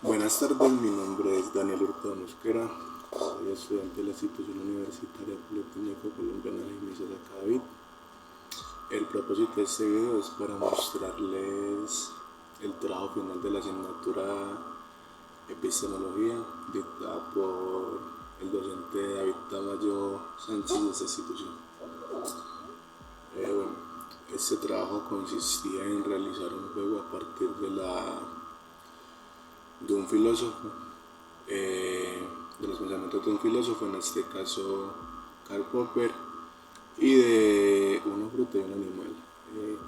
Buenas tardes, mi nombre es Daniel Hurtado Mosquera, soy estudiante de la institución universitaria Politécnico Colombiana Jaime Sosa David. El propósito de este video es para mostrarles el trabajo final de la asignatura Epistemología, dictada por el docente David Tamayo Sánchez de esta institución. Este trabajo consistía en realizar un juego a partir de un filósofo, de los pensamientos de un filósofo, en este caso Karl Popper, y de una fruta y un animal,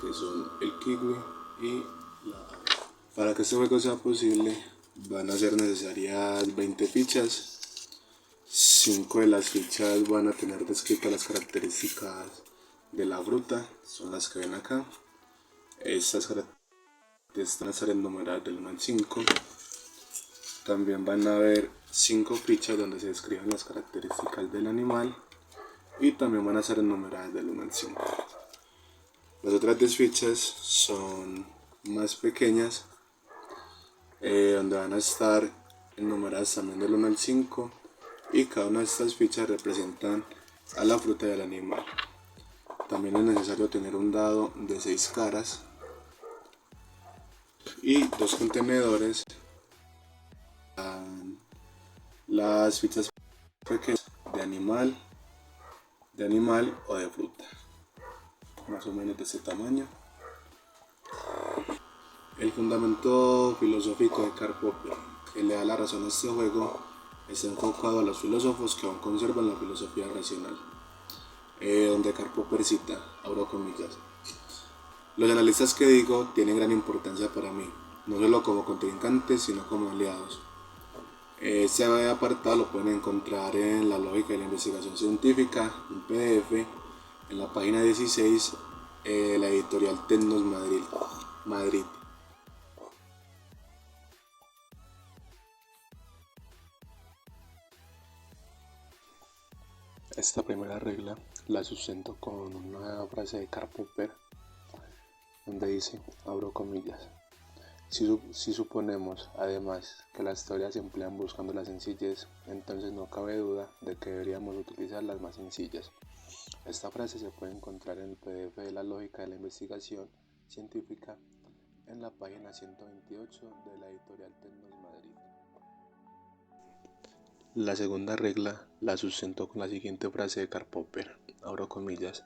que son el kiwi y la ave. Para que este juego sea posible van a ser necesarias 20 fichas. 5 de las fichas van a tener descritas las características de la fruta, son las que ven acá. Estas características van a estar enumeradas del 1 al 5. También van a haber 5 fichas donde se describan las características del animal y también van a ser enumeradas del 1 al 5. Las otras 10 fichas son más pequeñas, donde van a estar enumeradas también del 1 al 5, y cada una de estas fichas representan a la fruta y al animal. También es necesario tener un dado de 6 caras y 2 contenedores. Las fichas pequeñas de animal o de fruta, más o menos de este tamaño. El fundamento filosófico de Karl Popper, que le da la razón a este juego, está enfocado a los filósofos que aún conservan la filosofía racional, donde Karl Popper cita, abro comillas: los analistas que digo tienen gran importancia para mí, no solo como contrincantes, sino como aliados. Este apartado lo pueden encontrar en La lógica de la investigación científica, un PDF, en la página 16, la editorial Tecnos Madrid. Esta primera regla la sustento con una frase de Karl Popper, donde dice, abro comillas: si suponemos, además, que las teorías se emplean buscando la sencillez, entonces no cabe duda de que deberíamos utilizar las más sencillas. Esta frase se puede encontrar en el PDF de La lógica de la investigación científica, en la página 128 de la editorial Tecnos Madrid. La segunda regla la sustento con la siguiente frase de Karl Popper, abro comillas: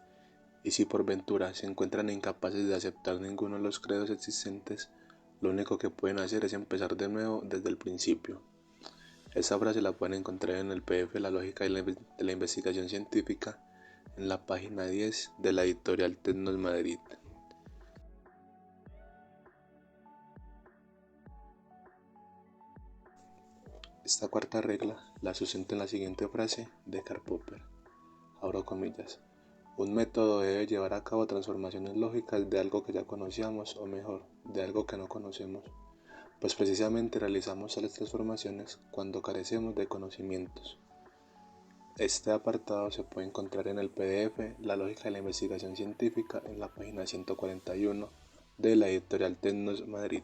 y si por ventura se encuentran incapaces de aceptar ninguno de los credos existentes, lo único que pueden hacer es empezar de nuevo desde el principio. Esta frase la pueden encontrar en el PDF de La lógica de la investigación científica, en la página 10 de la editorial Tecnos Madrid. Esta cuarta regla la sustento en la siguiente frase de Karl Popper, abro comillas: un método debe llevar a cabo transformaciones lógicas de algo que ya conocíamos, o mejor, de algo que no conocemos, pues precisamente realizamos tales transformaciones cuando carecemos de conocimientos. Este apartado se puede encontrar en el PDF La lógica de la investigación científica, en la página 141 de la editorial Tecnos Madrid.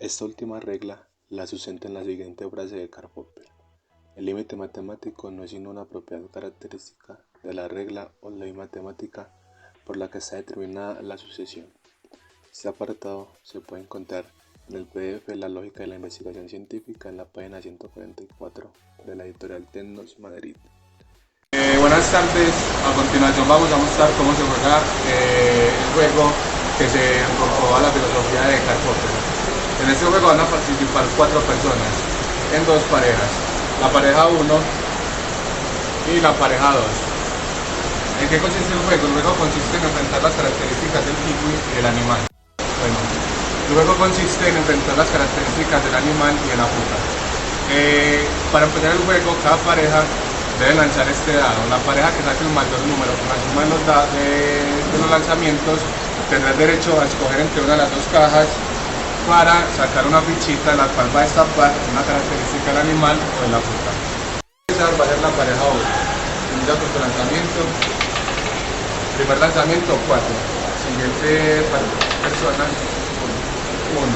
Esta última regla la sustento en la siguiente frase de Karl Popper: el límite matemático no es sino una propiedad característica de la regla o ley matemática por la que está determinada la sucesión. Este apartado se puede encontrar en el PDF La lógica de la investigación científica, en la página 144 de la editorial Tecnos Madrid. Buenas tardes, a continuación vamos a mostrar cómo se juega el juego que se enfocó a la filosofía de Karl Popper. En este juego van a participar 4 personas en 2 parejas, la pareja 1 y la pareja 2. ¿En qué consiste el juego? El juego consiste en enfrentar las características del kiwi y del animal. El juego consiste en enfrentar las características del animal y de la fruta. Para empezar el juego, cada pareja debe lanzar este dado. La pareja que saque el mayor número con la suma de los lanzamientos tendrá el derecho a escoger entre una de las 2 cajas para sacar una fichita, la cual va a destapar una característica del animal o de la fruta. Va a ser la pareja 1. Inicia con tu lanzamiento. Primer lanzamiento 4. Siguiente persona 1.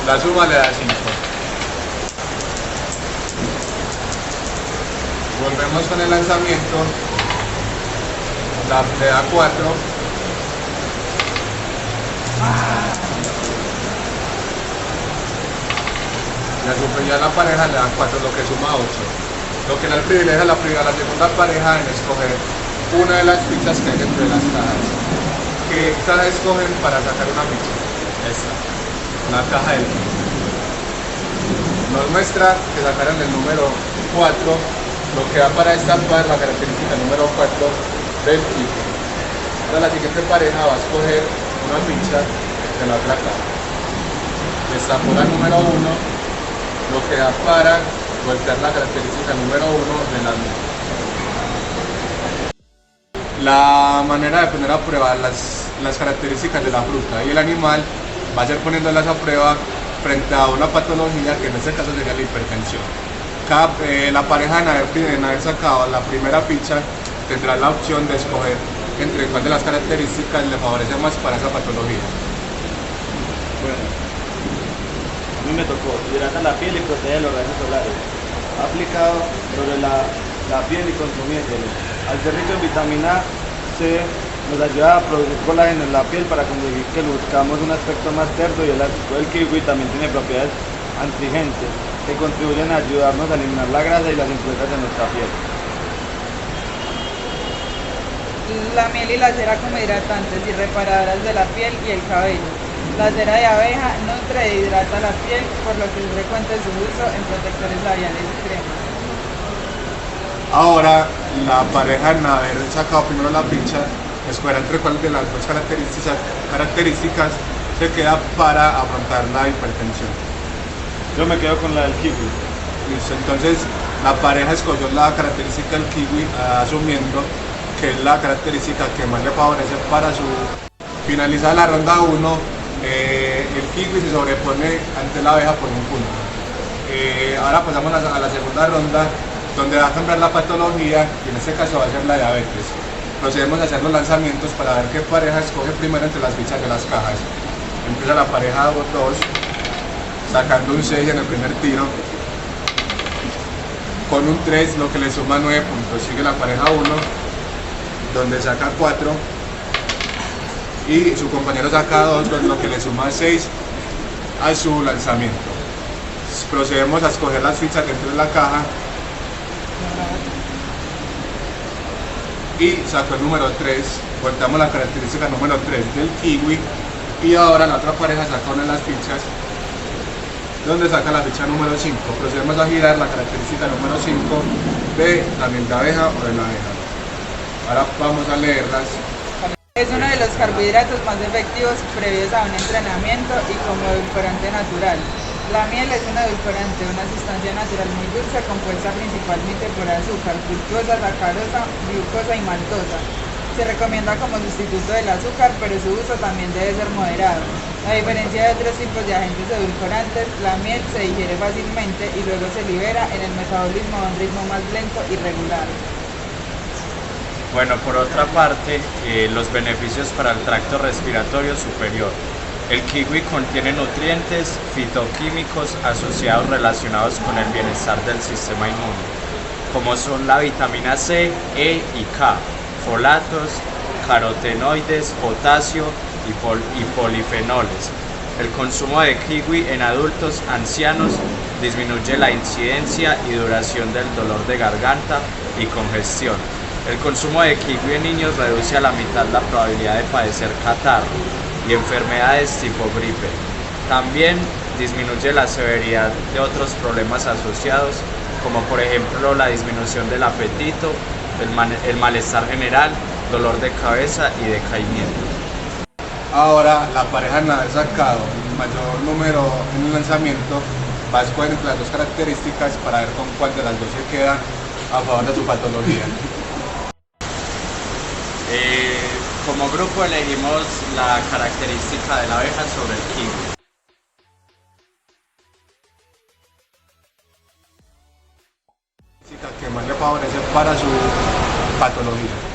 La suma le da 5. Volvemos con el lanzamiento. Le da 4. Ya la pareja le da 4, lo que suma 8. Lo que le da el privilegio a la segunda pareja en escoger una de las fichas que hay dentro de las cajas. ¿Qué caja escogen para sacar una ficha? Esta. La caja del nos muestra que sacaron el número 4, lo que da para esta par la característica número 4 del tipo. Ahora la siguiente pareja va a escoger una ficha de la otra caja. Destapó la número 1, lo que da para voltear la característica número 1 de la misma. La manera de poner a prueba las características de la fruta y el animal va a ser poniéndolas a prueba frente a una patología que en este caso sería la hipertensión. La pareja en haber sacado la primera ficha tendrá la opción de escoger entre cuál de las características le favorece más para esa patología. Bueno, a mí me tocó hidrata la piel y protege los rayos solares. Ha aplicado sobre la piel y consumiéndolo. Al ser rico en vitamina C, nos ayuda a producir colágeno en la piel para conseguir que luzcamos un aspecto más terso y elástico. El kiwi también tiene propiedades astringentes que contribuyen a ayudarnos a eliminar la grasa y las impurezas de nuestra piel. La miel y la cera como hidratantes y reparadoras de la piel y el cabello. La cera de abeja nutre e hidrata la piel, por lo que es frecuente su uso en protectores labiales y cremas. Ahora, la pareja en haber sacado primero la ficha, escogerá entre cuál de las dos características se queda para afrontar la hipertensión. Yo me quedo con la del kiwi. Listo, entonces la pareja escogió la característica del kiwi, asumiendo que es la característica que más le favorece para su finalizada la ronda 1. El kiwi se sobrepone ante la abeja por un punto. Ahora pasamos a la segunda ronda, donde va a cambiar la patología, y en este caso va a ser la diabetes. Procedemos a hacer los lanzamientos para ver qué pareja escoge primero entre las fichas de las cajas. Empieza la pareja 2, sacando un 6 en el primer tiro, con un 3, lo que le suma 9 puntos. Sigue la pareja 1, donde saca 4, y su compañero saca 2, lo que le suma 6 a su lanzamiento. Procedemos a escoger las fichas dentro de la caja, y sacó el número 3, volteamos la característica número 3 del kiwi, y ahora la otra pareja saca una de las fichas, donde saca la ficha número 5. Procedemos a girar la característica número 5 de la miel de abeja o de la abeja. Ahora vamos a leerlas. Es uno de los carbohidratos más efectivos previos a un entrenamiento y como edulcorante natural. La miel es un edulcorante, una sustancia natural muy dulce compuesta principalmente por azúcar, fructosa, sacarosa, glucosa y maltosa. Se recomienda como sustituto del azúcar, pero su uso también debe ser moderado. A diferencia de otros tipos de agentes edulcorantes, la miel se digiere fácilmente y luego se libera en el metabolismo a un ritmo más lento y regular. Bueno, por otra parte, los beneficios para el tracto respiratorio superior. El kiwi contiene nutrientes fitoquímicos asociados relacionados con el bienestar del sistema inmune, como son la vitamina C, E y K, folatos, carotenoides, potasio y polifenoles. El consumo de kiwi en adultos ancianos disminuye la incidencia y duración del dolor de garganta y congestión. El consumo de kiwi en niños reduce a la mitad la probabilidad de padecer catarro y enfermedades tipo gripe. También disminuye la severidad de otros problemas asociados, como por ejemplo la disminución del apetito, el malestar general, dolor de cabeza y decaimiento. Ahora la pareja en haber sacado el mayor número en el lanzamiento va a escoger entre las dos características para ver con cuál de las dos se queda a favor de su patología. Como grupo elegimos la característica de la abeja sobre el kiwi. Que más le favorece para su patología.